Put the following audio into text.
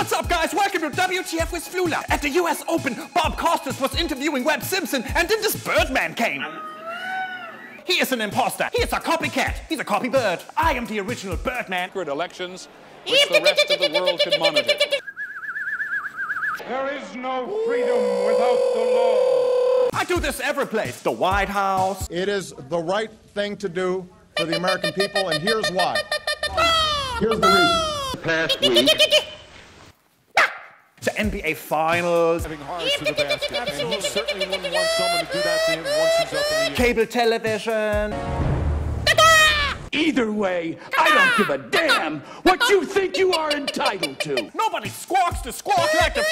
What's up, guys? Welcome to WTF with Flula. At the US Open, Bob Costas was interviewing Webb Simpson, and then this Birdman came. He is an imposter. He is a copycat. He's a copy bird. I am the original Birdman. Elections, which the rest of the world could monitor. There is no freedom without the law. I do this every place. The White House. It is the right thing to do for the American people, and here's why. Here's the reason. Past week. The NBA Finals. Having hearts for the basket, and he certainly wouldn't want someone to do that to him once he's up in the air. Cable television. Either way, I don't give a damn what you think you are entitled to. Nobody squawks to squawk like the...